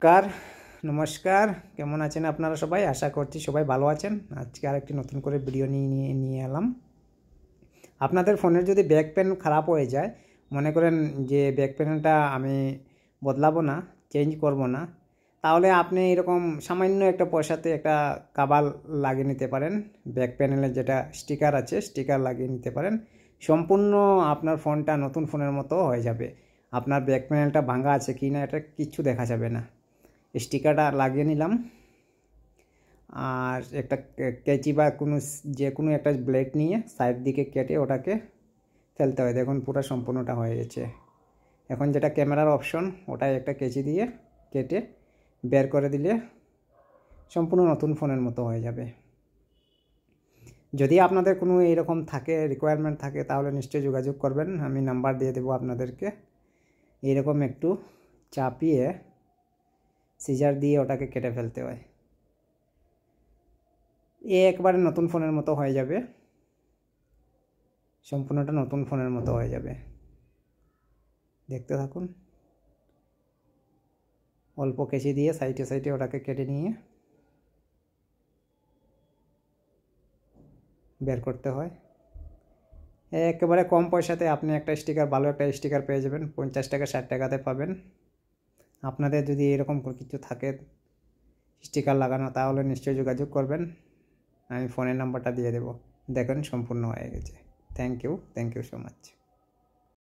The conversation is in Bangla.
নমস্কার নমস্কার কেমন আছেন আপনারা সবাই? আশা করছি সবাই ভালো আছেন। আজকে আরেকটি নতুন করে ভিডিও নিয়ে এলাম। আপনাদের ফোনের যদি ব্যাক প্যান খারাপ হয়ে যায়, মনে করেন যে ব্যাক প্যানেলটা আমি বদলাবো না, চেঞ্জ করব না, তাহলে আপনি এরকম সামান্য একটা পয়সাতে একটা কাভার লাগিয়ে নিতে পারেন। ব্যাক প্যানেলের যেটা স্টিকার আছে, স্টিকার লাগিয়ে নিতে পারেন। সম্পূর্ণ আপনার ফোনটা নতুন ফোনের মতো হয়ে যাবে। আপনার ব্যাক প্যানেলটা ভাঙা আছে কি না এটা কিচ্ছু দেখা যাবে না। স্টিকারটা লাগিয়ে নিলাম, আর একটা কেচি বা যে কোনো একটা ব্লেড নিয়ে সাইড দিকে কেটে ওটাকে ফেলতে হয়। দেখুন পুরো সম্পূর্ণটা হয়ে গেছে। এখন যেটা ক্যামেরার অপশন, ওটাই একটা কেচি দিয়ে কেটে বের করে দিলে সম্পূর্ণ নতুন ফোনের মতো হয়ে যাবে। যদি আপনাদের কোনো এরকম থাকে, রিকোয়ারমেন্ট থাকে, তাহলে নিশ্চয়ই যোগাযোগ করবেন। আমি নাম্বার দিয়ে দেবো আপনাদেরকে। এরকম একটু চাপিয়ে সিজার দিয়ে ওটাকে কেটে ফেলতে হয়। একবারে নতুন ফোনের মতো হয়ে যাবে, সম্পূর্ণটা নতুন ফোনের মতো হয়ে যাবে। দেখতে থাকুন। অল্প কেচি দিয়ে সাইডে সাইডে ওটাকে কেটে নিয়ে বের করতে হয়। একেবারে কম পয়সাতে আপনি একটা স্টিকার, ভালো একটা স্টিকার পেয়ে যাবেন। 50 টাকা 60 টাকাতে পাবেন। আপনাদের যদি এরকম কিছু থাকে স্টিকার লাগানো, তাহলে নিশ্চয়ই যোগাযোগ করবেন। আমি ফোনের নাম্বারটা দিয়ে দেবো। দেখুন সম্পূর্ণ হয়ে গেছে। Thank you so much.